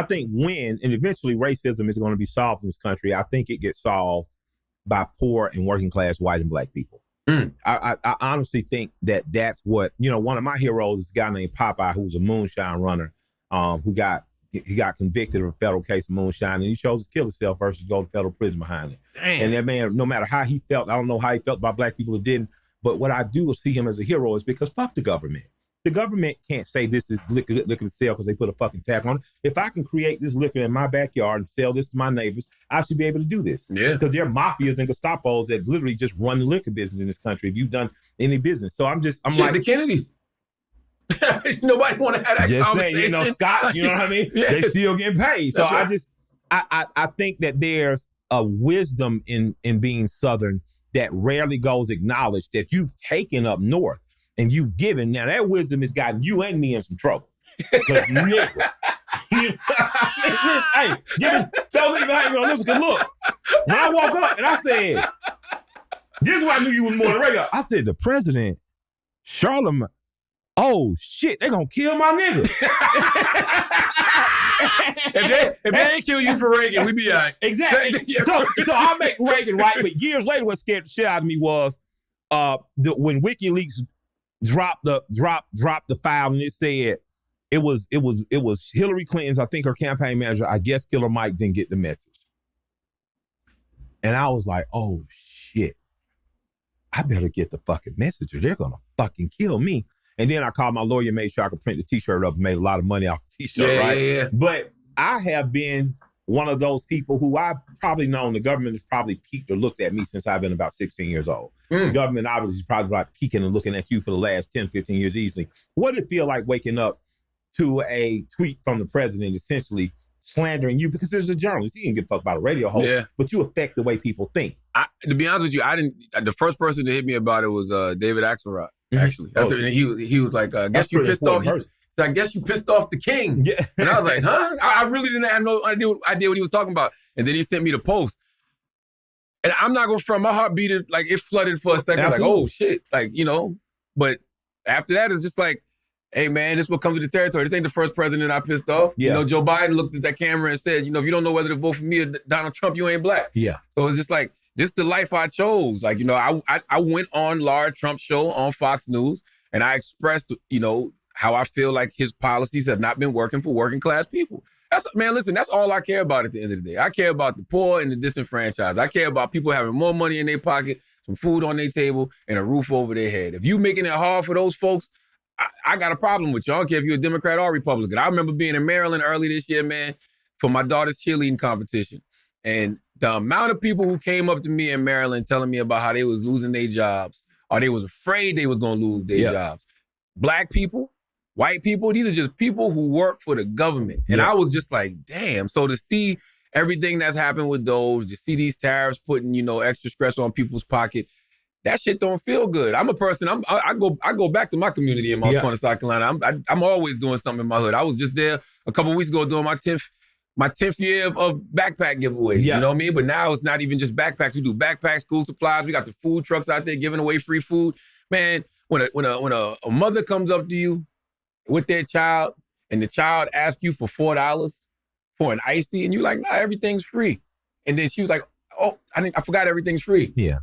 think when, and eventually racism is going to be solved in this country, I think it gets solved by poor and working class white and black people. I honestly think that that's what, one of my heroes is a guy named Popeye, who was a moonshine runner, who got convicted of a federal case of moonshine, and he chose to kill himself versus go to federal prison behind it. Damn. And that man, no matter how he felt, I don't know how he felt about black people or didn't, but what I do see him as a hero is because fuck the government. The government can't say this is liquor to sell because they put a fucking tap on it. If I can create this liquor in my backyard and sell this to my neighbors, I should be able to do this. Yeah. Because there are mafias and Gestapos that literally just run the liquor business in this country if you've done any business. So I'm like... the Kennedys. Nobody want to have that just conversation. Saying, Scott, you know what I mean? Yes. They still getting paid. So right. I think that there's a wisdom in being Southern that rarely goes acknowledged, that you've taken up north and you've given. Now that wisdom has gotten you and me in some trouble. Because nigga, hey, tell me how you gonna listen. Cause look, when I woke up and I said, this is why I knew you was more than regular. I said, the president, Charlemagne, oh shit, they gonna kill my nigga. if they ain't kill you for Reagan, we be all right. Exactly. So I make Reagan right, but years later, what scared the shit out of me was when WikiLeaks dropped the file and it said it was Hillary Clinton's, I think her campaign manager, I guess Killer Mike didn't get the message. And I was like, oh shit, I better get the fucking message or they're gonna fucking kill me. And then I called my lawyer, made sure I could print the t-shirt up and made a lot of money off the t-shirt, right? Yeah. But I have been one of those people who I've probably known the government has probably peeked or looked at me since I've been about 16 years old. The government obviously is probably like peeking and looking at you for the last 10, 15 years easily. What did it feel like waking up to a tweet from the president essentially slandering you? Because there's a journalist, he didn't give a fuck about a radio host, but you affect the way people think. To be honest with you, the first person to hit me about it was David Axelrod. Actually, he was like, I guess you pissed off. I guess you pissed off the king. Yeah. And I was like, huh? I really didn't have no idea what he was talking about. And then he sent me the post. And I'm not going to front, my heart beat it flooded for a second. Absolutely. Like, oh shit. But after that, it's just like, hey man, this is what comes with the territory. This ain't the first president I pissed off. Yeah. Joe Biden looked at that camera and said, if you don't know whether to vote for me or Donald Trump, you ain't black. Yeah. So it's just like, this is the life I chose. I went on Laura Trump's show on Fox News and I expressed, how I feel like his policies have not been working for working class people. That's all I care about at the end of the day. I care about the poor and the disenfranchised. I care about people having more money in their pocket, some food on their table, and a roof over their head. If you making it hard for those folks, I got a problem with you. I don't care if you're a Democrat or Republican. I remember being in Maryland early this year, man, for my daughter's cheerleading competition. And the amount of people who came up to me in Maryland telling me about how they was losing their jobs or they was afraid they was going to lose their jobs. Black people, white people, these are just people who work for the government. And I was just like, damn. So to see everything that's happened with those, to see these tariffs putting, extra stress on people's pocket, that shit don't feel good. I'm a person, I go back to my community in Moss Corner, South Carolina. I'm always doing something in my hood. I was just there a couple of weeks ago doing my 10th year of backpack giveaways, you know what I mean? But now it's not even just backpacks. We do backpacks, school supplies. We got the food trucks out there giving away free food. Man, when a mother comes up to you with their child and the child asks you for $4 for an icy and you're like, nah, everything's free. And then she was like, oh, I forgot everything's free. Yeah.